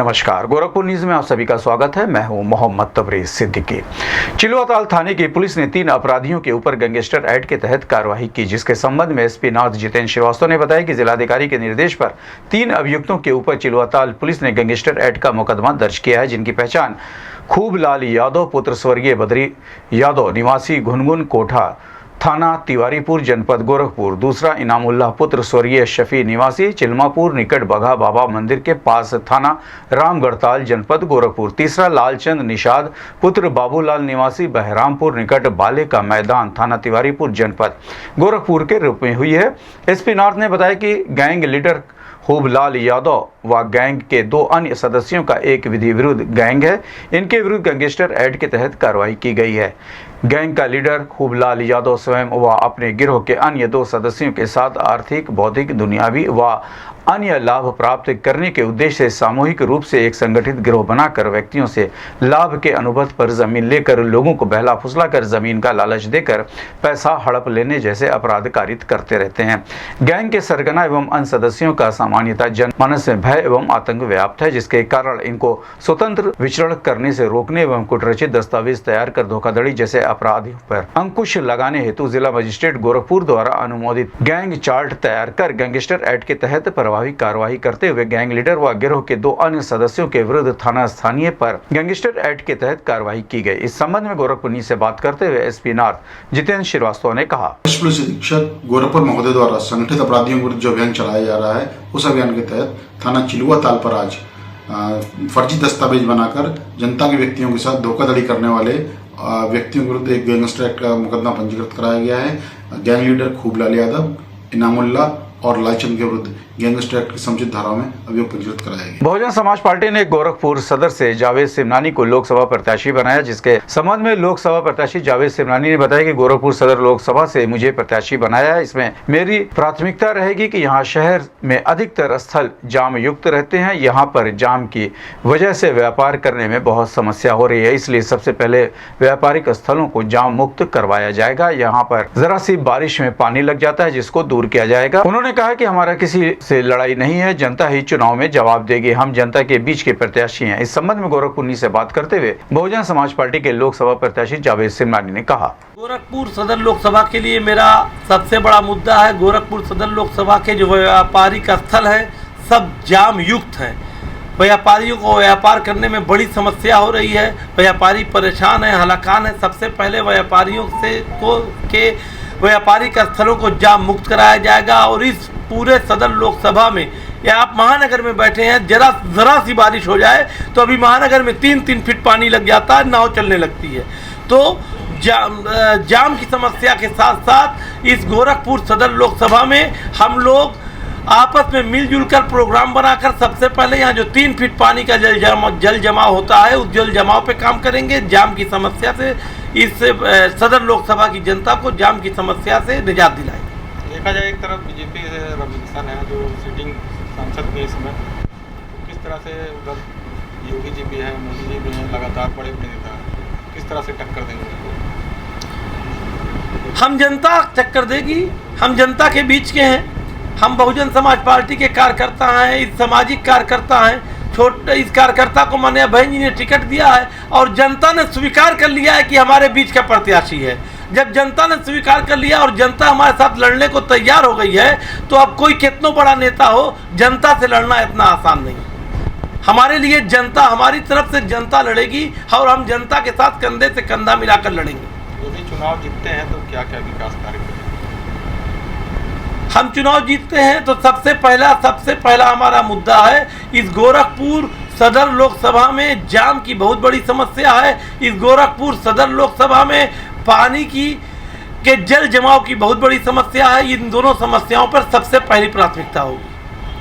नमस्कार, गोरखपुर न्यूज में आप सभी का स्वागत है। मैं हूं मोहम्मद तबरेज सिद्दीकी। चिलुआताल थाने की पुलिस ने 3 अपराधियों के ऊपर गैंगस्टर एक्ट के तहत कार्रवाई की, जिसके संबंध में एसपी नॉर्थ जितेंद्र श्रीवास्तव ने बताया कि जिलाधिकारी के निर्देश पर 3 अभियुक्तों के ऊपर चिलुआताल पुलिस ने गैंगस्टर एक्ट का मुकदमा दर्ज किया है, जिनकी पहचान खूबलाल यादव पुत्र स्वर्गीय बद्री यादव निवासी घुनघुन कोठा थाना तिवारीपुर जनपद गोरखपुर, दूसरा इनामुल्लाह पुत्र स्वर्गीय शफी निवासी चिल्मापुर निकट बघा बाबा मंदिर के पास थाना रामगढ़ताल जनपद गोरखपुर, तीसरा लालचंद निषाद पुत्र बाबूलाल निवासी बहरामपुर निकट बाले का मैदान थाना तिवारीपुर जनपद गोरखपुर के रूप में हुई है। एसपी नॉर्थ ने बताया कि गैंग लीडर खूबलाल यादव व गैंग के 2 अन्य सदस्यों का एक विधि विरुद्ध गैंग है। इनके विरुद्ध गैंगस्टर एक्ट के तहत कार्रवाई की गई है। गैंग का लीडर खूबलाल यादव स्वयं व अपने गिरोह के अन्य 2 सदस्यों के साथ आर्थिक, भौतिक, दुनियावी व अन्य लाभ प्राप्त करने के उद्देश्य से सामूहिक रूप से एक संगठित गिरोह बनाकर व्यक्तियों से लाभ के अनुबंध पर जमीन लेकर लोगों को बहला फुसला कर जमीन का लालच देकर पैसा हड़प लेने जैसे अपराध कारित करते रहते हैं। गैंग के सरगना एवं अन्य सदस्यों का सामान्यतः जनमानस में भय एवं आतंक व्याप्त है, जिसके कारण इनको स्वतंत्र विचरण करने से रोकने एवं कुटरचित दस्तावेज तैयार कर धोखाधड़ी जैसे अपराधियों पर अंकुश लगाने हेतु जिला मजिस्ट्रेट गोरखपुर द्वारा अनुमोदित गैंग चार्ट तैयार कर गैंगस्टर एक्ट के तहत कार्रवाई करते हुए गैंग लीडर व गिरोह के 2 अन्य सदस्यों के विरुद्ध थाना स्थानीय पर गैंगस्टर एक्ट के तहत कार्रवाई की गई। इस संबंध में गोरखपुर न्यूज से बात करते हुए एसपी नॉर्थ जितेंद्र श्रीवास्तव ने कहा, पुलिस अधीक्षक गोरखपुर महोदय द्वारा संगठित अपराधियों विरुद्ध जो अभियान चलाया जा रहा है, उस अभियान के तहत थाना चिलुआताल पर आज फर्जी दस्तावेज बनाकर जनता के व्यक्तियों के साथ धोखाधड़ी करने वाले व्यक्तियों के विरुद्ध एक गैंगस्टर एक्ट का मुकदमा पंजीकृत कराया गया है। गैंग लीडर खूबलाल यादव, इनामुल्लाह और लालचंद के विरुद्ध गैंगस्टर एक्ट की समुचित धाराओं में अभियोग पंजीकृत कराया गया। बहुजन समाज पार्टी ने गोरखपुर सदर से जावेद सिमनानी को लोकसभा प्रत्याशी बनाया, जिसके संबंध में लोकसभा प्रत्याशी जावेद सिमनानी ने बताया कि गोरखपुर सदर लोकसभा से मुझे प्रत्याशी बनाया है। इसमें मेरी प्राथमिकता रहेगी कि यहाँ शहर में अधिकतर स्थल जाम युक्त रहते हैं। यहाँ पर जाम की वजह से व्यापार करने में बहुत समस्या हो रही है, इसलिए सबसे पहले व्यापारिक स्थलों को जाम मुक्त करवाया जाएगा। यहाँ पर जरा सी बारिश में पानी लग जाता है, जिसको दूर किया जाएगा। उन्होंने कहा कि हमारा किसी से लड़ाई नहीं है, जनता ही चुनाव में जवाब देगी, हम जनता के बीच के प्रत्याशी हैं। इस संबंध में गोरखपुर न्यूज से बात करते हुए बहुजन समाज पार्टी के लोकसभा प्रत्याशी जावेद सिमनानी ने कहा, गोरखपुर सदर लोकसभा के लिए मेरा सबसे बड़ा मुद्दा है, गोरखपुर सदर लोकसभा के जो व्यापारिक स्थल है सब जाम युक्त है। व्यापारियों को व्यापार करने में बड़ी समस्या हो रही है, व्यापारी परेशान है, हलाकान है। सबसे पहले व्यापारियों से के व्यापारिक स्थलों को जाम मुक्त कराया जाएगा और इस पूरे सदर लोकसभा में, या आप महानगर में बैठे हैं, जरा सी बारिश हो जाए तो अभी महानगर में 3-3 फीट पानी लग जाता है, नाव चलने लगती है। तो जाम की समस्या के साथ साथ इस गोरखपुर सदर लोकसभा में हम लोग आपस में मिलजुल कर प्रोग्राम बनाकर सबसे पहले यहाँ जो 3 फीट पानी का जल जमाव होता है, उस जल जमाव पे काम करेंगे। जाम की समस्या से इस सदर लोकसभा की जनता को जाम की समस्या से निजात दिलाएंगे। देखा जाए एक तरफ बीजेपी से रविकिशन है जो सिटिंग सांसद के इसमें, तो किस तरह से उधर योगी जी भी हैं, मोदी जी भी हैं, लगातार बड़े नेता हैं, किस तरह से टक्कर देंगे? हम जनता टक्कर देगी, हम जनता के बीच के हैं, हम बहुजन समाज पार्टी के कार्यकर्ता हैं, इस सामाजिक कार्यकर्ता हैं। छोटे इस कार्यकर्ता को माननीय बहन जी ने टिकट दिया है और जनता ने स्वीकार कर लिया है कि हमारे बीच का प्रत्याशी है। जब जनता ने स्वीकार कर लिया और जनता हमारे साथ लड़ने को तैयार हो गई है, तो अब कोई कितना बड़ा नेता हो, जनता से लड़ना इतना आसान नहीं। हमारे लिए जनता, हमारी तरफ से जनता लड़ेगी और हम जनता के साथ कंधे से कंधा मिलाकर लड़ेंगे। यदि चुनाव जीतते हैं तो क्या क्या विकास कार्य करेंगे? हम चुनाव जीतते हैं तो सबसे पहला हमारा मुद्दा है, इस गोरखपुर सदर लोकसभा में जाम की बहुत बड़ी समस्या है। इस गोरखपुर सदर लोकसभा में पानी के जल जमाव की बहुत बड़ी समस्या है। इन दोनों समस्याओं पर सबसे पहली प्राथमिकता होगी।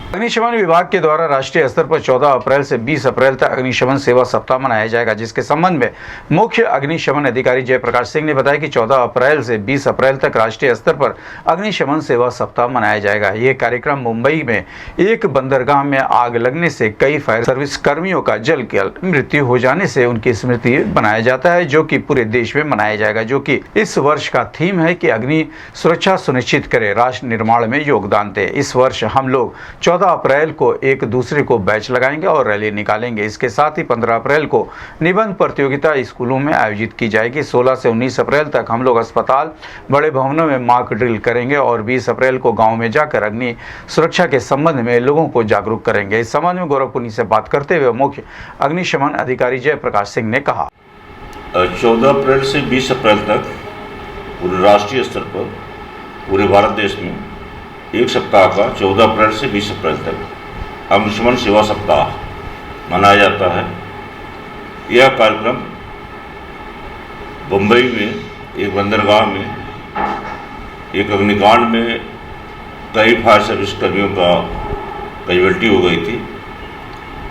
अग्निशमन विभाग के द्वारा राष्ट्रीय स्तर पर 14 अप्रैल से 20 अप्रैल तक अग्निशमन सेवा सप्ताह मनाया जाएगा, जिसके संबंध में मुख्य अग्निशमन अधिकारी जयप्रकाश सिंह ने बताया कि 14 अप्रैल से 20 अप्रैल तक राष्ट्रीय स्तर पर अग्निशमन सेवा सप्ताह मनाया जाएगा। ये कार्यक्रम मुंबई में एक बंदरगाह में आग लगने से कई फायर सर्विस कर्मियों का जलकर मृत्यु हो जाने से उनकी स्मृति बनाया जाता है, जो कि पूरे देश में मनाया जाएगा, जो कि इस वर्ष का थीम है कि अग्नि सुरक्षा सुनिश्चित करे, राष्ट्र निर्माण में योगदान दे। इस वर्ष हम लोग 14 14 अप्रैल को एक दूसरे को बैच लगाएंगे और रैली निकालेंगे। इसके साथ ही 15 अप्रैल को निबंध प्रतियोगिता स्कूलों में आयोजित की जाएगी। 16 से 19 अप्रैल तक हम लोग अस्पताल, बड़े भवनों में मॉक ड्रिल करेंगे और 20 अप्रैल को गाँव में जाकर अग्नि सुरक्षा के संबंध में लोगों को जागरूक करेंगे। इस संबंध में गोरखपुर से बात करते हुए मुख्य अग्निशमन अधिकारी जयप्रकाश सिंह ने कहा, 14 अप्रैल से 20 अप्रैल तक पूरे राष्ट्रीय स्तर पर पूरे भारत देश में एक सप्ताह का 14 अप्रैल से 20 अप्रैल तक अग्निशमन सेवा सप्ताह मनाया जाता है। यह कार्यक्रम मुंबई में एक बंदरगाह में एक अग्निकांड में कई फायर सर्विस कर्मियों का कैजुअल्टी हो गई थी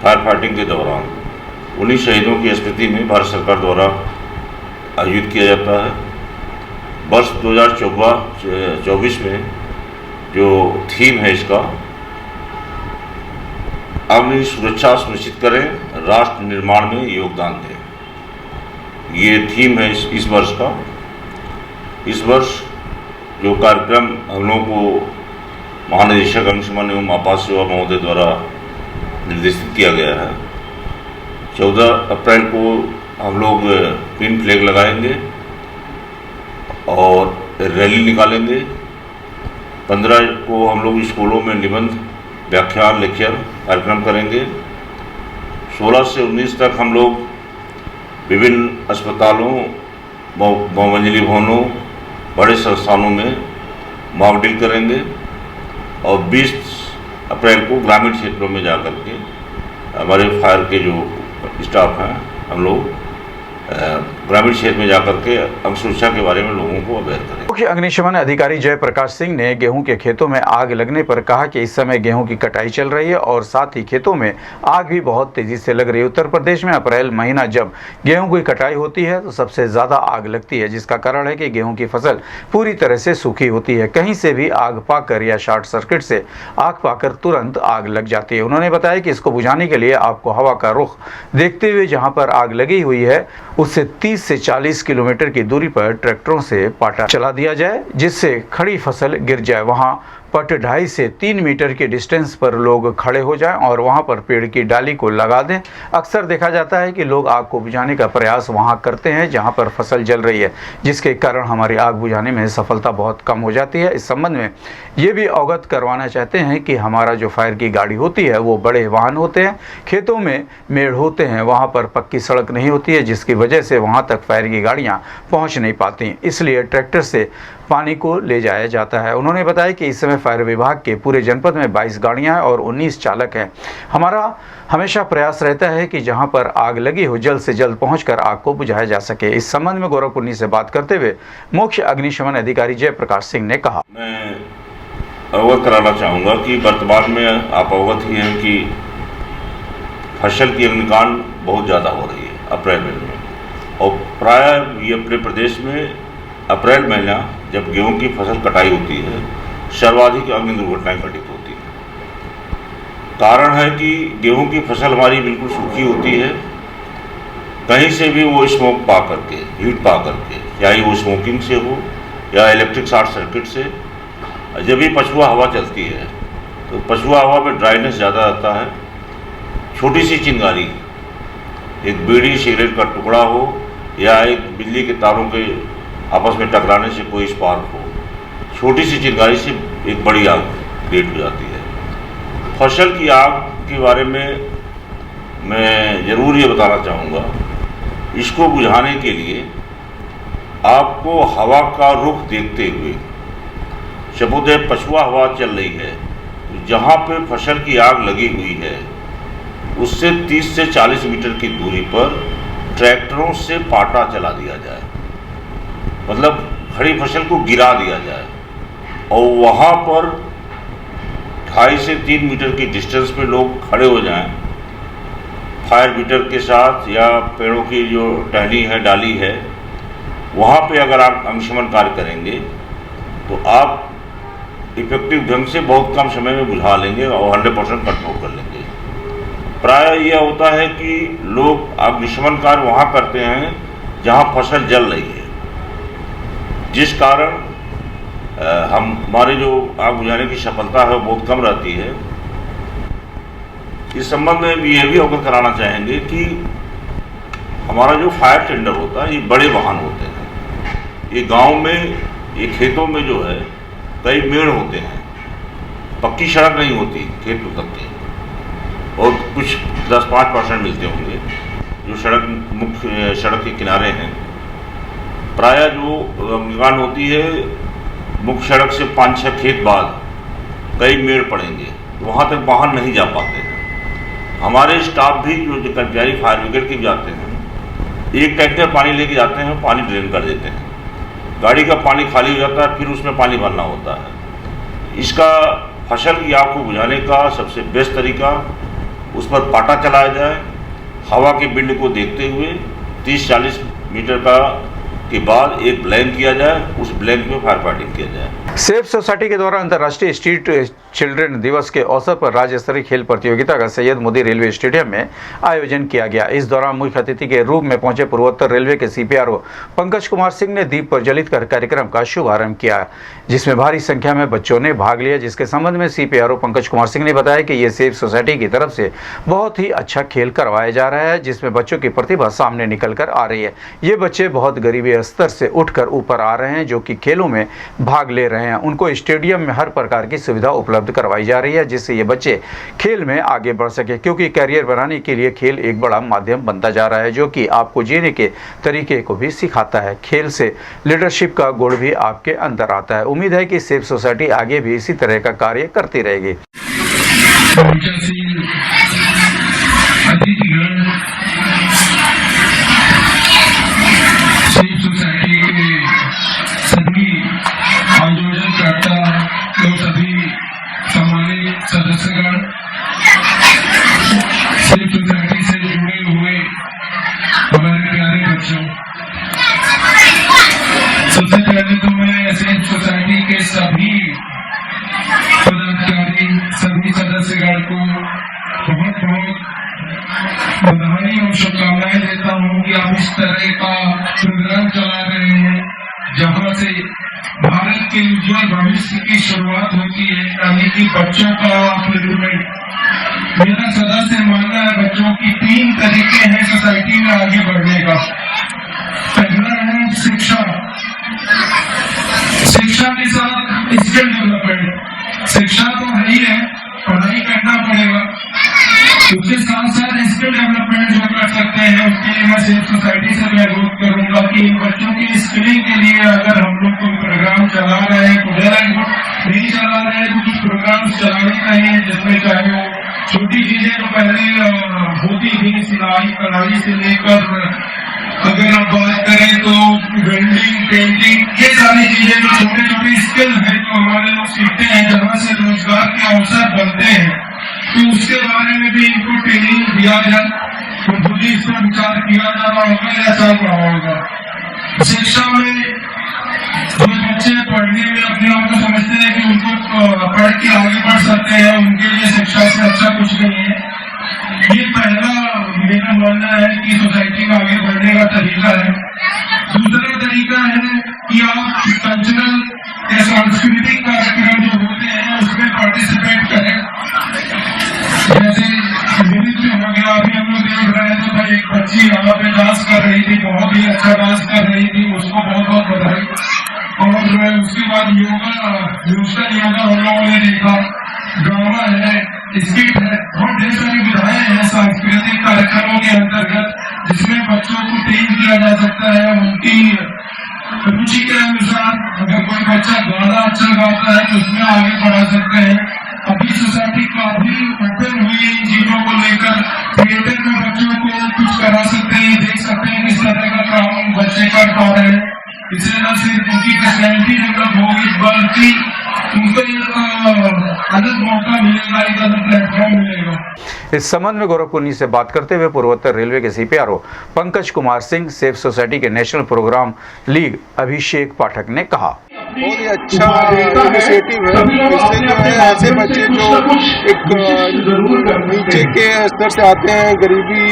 फायर फाइटिंग के दौरान। उन्हीं शहीदों की स्मृति में भारत सरकार द्वारा आयोजित किया जाता है। वर्ष 2024 में जो थीम है इसका, अग्नि सुरक्षा सुनिश्चित करें, राष्ट्र निर्माण में योगदान दें, ये थीम है इस वर्ष का। इस वर्ष जो कार्यक्रम हम लोगों को महानिदेशक अग्निशमन एवं आपात सेवा महोदय द्वारा निर्देशित किया गया है। 14 अप्रैल को हम लोग पिन फ्लैग लगाएंगे और रैली निकालेंगे। 15 को हम लोग स्कूलों में निबंध, व्याख्यान, लेक्चर कार्यक्रम करेंगे। 16 से 19 तक हम लोग विभिन्न अस्पतालों, बहुमंजिली भवनों, बड़े संस्थानों में मॉक ड्रिल करेंगे और 20 अप्रैल को ग्रामीण क्षेत्रों में जाकर के हमारे फायर के जो स्टाफ हैं, हम लोग ग्रामीण क्षेत्र में जाकर के अग्नि सुरक्षा के बारे में लोगों को अवगत करें। मुख्य अग्निशमन अधिकारी जयप्रकाश सिंह ने गेहूं के खेतों में आग लगने पर कहा कि इस समय गेहूं की कटाई चल रही है और साथ ही खेतों में आग भी बहुत तेजी से लग रही है। उत्तर प्रदेश में अप्रैल महीना जब गेहूं की कटाई होती है तो सबसे ज्यादा आग लगती है, जिसका कारण है कि गेहूं की फसल पूरी तरह से सूखी होती है। कहीं से भी आग पाकर या शॉर्ट सर्किट से आग पाकर तुरंत आग लग जाती है। उन्होंने बताया कि इसको बुझाने के लिए आपको हवा का रुख देखते हुए जहां पर आग लगी हुई है उससे 30 से 40 किलोमीटर की दूरी पर ट्रैक्टरों से पाटा चला दिया जाए, जिससे खड़ी फसल गिर जाए। वहां पट 2.5 से 3 मीटर के डिस्टेंस पर लोग खड़े हो जाएं और वहां पर पेड़ की डाली को लगा दें। अक्सर देखा जाता है कि लोग आग को बुझाने का प्रयास वहां करते हैं जहां पर फसल जल रही है, जिसके कारण हमारी आग बुझाने में सफलता बहुत कम हो जाती है। इस संबंध में ये भी अवगत करवाना चाहते हैं कि हमारा जो फायर की गाड़ी होती है वो बड़े वाहन होते हैं, खेतों में मेड़ होते हैं, वहाँ पर पक्की सड़क नहीं होती है, जिसकी वजह से वहाँ तक फायर की गाड़ियाँ पहुँच नहीं पाती, इसलिए ट्रैक्टर से पानी को ले जाया जाता है। उन्होंने बताया कि इस समय फायर विभाग के पूरे जनपद में 22 गाड़ियां हैं और 19 चालक हैं। हमारा हमेशा प्रयास रहता है कि जहां पर आग लगी हो जल्द से जल्द पहुंचकर आग को बुझाया जा सके। इस संबंध में गोरखपुर से बात करते हुए मुख्य अग्निशमन अधिकारी जयप्रकाश सिंह ने कहा, मैं अवगत कराना चाहूँगा कि वर्तमान में आप अवगत ही हैं कि फसल की अग्निकांड बहुत ज़्यादा हो रही है अप्रैल महीने में, और प्रायः ये अपने प्रदेश में अप्रैल महीना जब गेहूं की फसल कटाई होती है सर्वाधिक अग्नि दुर्घटनाएं घटित होती हैं। कारण है कि गेहूं की फसल हमारी बिल्कुल सूखी होती है, कहीं से भी वो स्मोक पा करके, हीट पा करके, चाहे वो स्मोकिंग से हो या इलेक्ट्रिक शॉर्ट सर्किट से, जब भी पछुआ हवा चलती है तो पछुआ हवा में ड्राइनेस ज़्यादा आता है। छोटी सी चिंगारी, एक बीड़ी सिगरेट का टुकड़ा हो या एक बिजली के तारों के आपस में टकराने से कोई स्पार्क हो, छोटी सी चिंगारी से एक बड़ी आग क्रिएट हो जाती है। फसल की आग के बारे में मैं ज़रूर ये बताना चाहूँगा, इसको बुझाने के लिए आपको हवा का रुख देखते हुए, सपोज पछुआ हवा चल रही है, जहाँ पे फसल की आग लगी हुई है उससे 30 से 40 मीटर की दूरी पर ट्रैक्टरों से पाटा चला दिया जाए, मतलब खड़ी फसल को गिरा दिया जाए और वहाँ पर 2.5 से 3 मीटर की डिस्टेंस पे लोग खड़े हो जाएं, फायर बीटर के साथ या पेड़ों की जो टहनी है, डाली है, वहाँ पे अगर आप अग्निशमन कार्य करेंगे तो आप इफेक्टिव ढंग से बहुत कम समय में बुझा लेंगे और 100% कंट्रोल कर लेंगे। प्रायः यह होता है कि लोग अग्निशमन कार्य वहाँ करते हैं जहाँ फसल जल रही है, जिस कारण हमारे जो आग बुझाने की सफलता है वो बहुत कम रहती है। इस संबंध में भी ये भी अवगत कराना चाहेंगे कि हमारा जो फायर टेंडर होता है ये बड़े वाहन होते हैं। ये गांव में, ये खेतों में जो है कई मेड़ होते हैं, पक्की सड़क नहीं होती खेत तक की, और कुछ 10-5% मिलते होंगे जो सड़क, मुख्य सड़क के किनारे हैं। प्रायः जो निर्माण होती है मुख्य सड़क से 5-6 खेत बाद कई मेड़ पड़ेंगे, वहाँ तक वाहन नहीं जा पाते हैं। हमारे स्टाफ भी जो कर्मचारी फायर ब्रिगेड के जाते हैं, एक टैंकर पानी लेके जाते हैं, पानी ड्रेन कर देते हैं, गाड़ी का पानी खाली हो जाता है, फिर उसमें पानी भरना होता है। इसका फसल की आग को बुझाने का सबसे बेस्ट तरीका, उस पर पाटा चलाया जाए, हवा के बिंड को देखते हुए 30-40 मीटर का के बाद एक ब्लैंक किया जाए, उस ब्लैंक में फायर फाइटिंग किया जाए। सेफ सोसाइटी के द्वारा अंतर्राष्ट्रीय स्ट्रीट चिल्ड्रन दिवस के अवसर पर राज्य स्तरीय खेल प्रतियोगिता का सैयद मोदी रेलवे स्टेडियम में आयोजन किया गया। इस दौरान मुख्य अतिथि के रूप में पहुंचे पूर्वोत्तर रेलवे के CPRO पंकज कुमार सिंह ने दीप प्रज्वलित कर कार्यक्रम का शुभारंभ किया, जिसमें भारी संख्या में बच्चों ने भाग लिया। जिसके संबंध में CPRO पंकज कुमार सिंह ने बताया कि ये सेफ सोसाइटी की तरफ से बहुत ही अच्छा खेल करवाया जा रहा है, जिसमें बच्चों की प्रतिभा सामने निकल कर आ रही है। ये बच्चे बहुत गरीबी स्तर से उठकर ऊपर आ रहे हैं, जो कि खेलों में भाग ले रहे हैं। उनको स्टेडियम में हर प्रकार की सुविधा उपलब्ध करवाई जा रही है, जिससे ये बच्चे खेल में आगे बढ़ सके, क्योंकि करियर बनाने के लिए खेल एक बड़ा माध्यम बनता जा रहा है, जो कि आपको जीने के तरीके को भी सिखाता है। खेल से लीडरशिप का गुण भी आपके अंदर आता है। उम्मीद है कि सेफ सोसाइटी आगे भी इसी तरह का कार्य करती रहेगी। आयोजनकर्ता एवं सभी सम्मानित सदस्यगण, सेफ सोसाइटी से जुड़े हुए हमारे प्यारे बच्चों, सबसे पहले तो मैं सेफ सोसाइटी के सभी पदाधिकारी, सभी सदस्यगण को बहुत बहुत बधाई और शुभकामनाएं देता हूँ कि आप इस तरह का प्रोग्राम चला रहे हैं, जहाँ से भारत के उज्जवल भविष्य की शुरुआत होती है, यानी कि बच्चों का डेवलपमेंट। मेरा सदा से मानना है बच्चों की 3 तरीके हैं सोसाइटी में आगे बढ़ने का। पहला है शिक्षा, शिक्षा के साथ स्किल डेवलपमेंट। शिक्षा तो है ही है, पढ़ाई करना पड़ेगा, उसके साथ साथ स्किल डेवलपमेंट जो कर सकते हैं उसके लिए मैं सेफ सोसाइटी से मैं अनुरोध करूंगा कि इन बच्चों की स्किलिंग के लिए अगर हम लोग कोई प्रोग्राम चला रहे हैं, नहीं चला रहे हैं, तो कुछ प्रोग्राम चलाने चाहिए, जिसमें चाहे वो छोटी चीजें तो पहले होती थी, सिलाई कढ़ाई से लेकर अगर आप बात करें तो वेल्डिंग, पेंटिंग, ये सारी चीजें जो छोटे छोटे स्किल है जो हमारे लोग सीखते हैं, जहाँ से रोजगार के अवसर बनते हैं, तो उसके बारे में भी इनको ट्रेनिंग दिया जाए, तो खुद इस पर विचार किया जा रहा होगा या चल रहा होगा। शिक्षा में जो बच्चे पढ़ने में अपने आप को समझते हैं कि उनको पढ़ के आगे बढ़ सकते हैं, उनके लिए शिक्षा से अच्छा कुछ नहीं है। ये पहला मेरा मानना है कि सोसाइटी में आगे बढ़ने का तरीका है। दूसरा तरीका है कि आप कल्चरल या सांस्कृतिक कार्यक्रम जो होते हैं उसमें पार्टिसिपेट करें, जैसे नृत्य हो गया। अभी हम लोग देख रहे हैं तो भाई एक बच्ची यहाँ पे डांस कर रही थी, बहुत ही अच्छा डांस कर रही थी, उसको बहुत बहुत बधाई। और उसके बाद योगा हम लोगों ने देखा, ड्रामा है, स्किट है, बहुत ढेर सारी विधाएं हैं सांस्कृतिक कार्यक्रमों के अंतर्गत, जिसमें बच्चों को ट्रेन किया जा सकता है उनकी रुचि के अनुसार। अगर कोई बच्चा गाना अच्छा गाता है तो उसमें आगे बढ़ा सकते हैं। अभी सोसाइटी काफी ओपन हुई है इन चीजों को लेकर। थिएटर में बच्चों को कुछ करा सकते हैं, देख सकते हैं किस तरह का काम बच्चे कर पा रहे हैं। इससे न सिर्फ उनकी पर्सनैलिटी डेवलप होगी, बल्कि उनको एक अलग मौका मिलेगा, एक अलग प्लेटफॉर्म मिलेगा। इस संबंध में गोरखपुर से बात करते हुए पूर्वोत्तर रेलवे के CPRO Pankaj Kumar Singh, safe society के नेशनल प्रोग्राम लीड अभिषेक पाठक ने कहा, बहुत ही अच्छा इनिशिएटिव है। इससे जो है ऐसे बच्चे जो एक नीचे के स्तर से आते हैं, गरीबी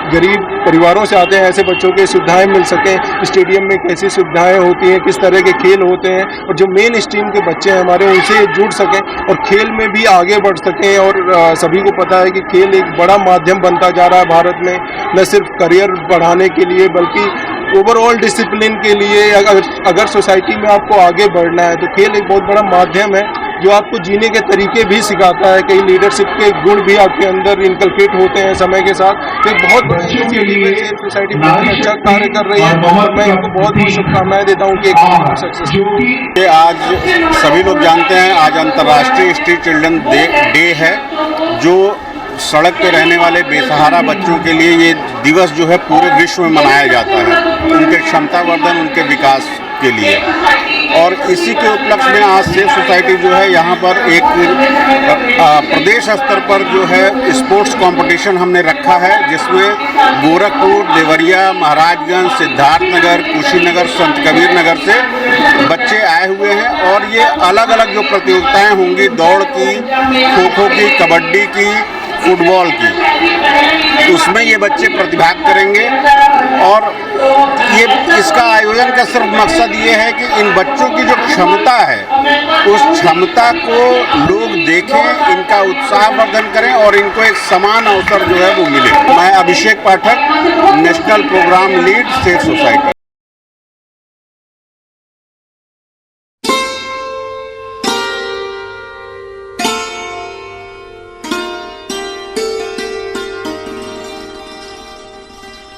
गरीब परिवारों से आते हैं, ऐसे बच्चों की सुविधाएं मिल सकें, स्टेडियम में कैसी सुविधाएं होती हैं, किस तरह के खेल होते हैं, और जो मेन स्ट्रीम के बच्चे हैं हमारे उनसे जुड़ सकें और खेल में भी आगे बढ़ सकें। और सभी को पता है कि खेल एक बड़ा माध्यम बनता जा रहा है भारत में, न सिर्फ करियर बढ़ाने के लिए बल्कि ओवरऑल डिसिप्लिन के लिए। अगर सोसाइटी में आपको आगे बढ़ना है तो खेल एक बहुत बड़ा माध्यम है जो आपको जीने के तरीके भी सिखाता है, कई लीडरशिप के गुण भी आपके अंदर इनकलकेट होते हैं समय के साथ। तो एक बहुत बच्चों के लिए सोसाइटी बहुत अच्छा कार्य कर रही है और मैं इनको बहुत बहुत शुभकामनाएं देता हूँ कि एक सक्सेस। आज सभी लोग जानते हैं आज अंतर्राष्ट्रीय स्ट्रीट चिल्ड्रन डे है, जो सड़क पे रहने वाले बेसहारा बच्चों के लिए ये दिवस जो है पूरे विश्व में मनाया जाता है, उनके क्षमतावर्धन, उनके विकास के लिए। और इसी के उपलक्ष्य में आज सेफ सोसाइटी जो है यहाँ पर एक प्रदेश स्तर पर जो है स्पोर्ट्स कंपटीशन हमने रखा है, जिसमें गोरखपुर, देवरिया, महाराजगंज, सिद्धार्थनगर, कुशीनगर, संत कबीर नगर से बच्चे आए हुए हैं। और ये अलग अलग जो प्रतियोगिताएं होंगी, दौड़ की, खो खो की, कबड्डी की, फुटबॉल की, उसमें ये बच्चे प्रतिभाग करेंगे। और ये इसका आयोजन का सिर्फ मकसद ये है कि इन बच्चों की जो क्षमता है उस क्षमता को लोग देखें, इनका उत्साहवर्धन करें और इनको एक समान अवसर जो है वो मिले। मैं Abhishek Pathak, national program lead safe society.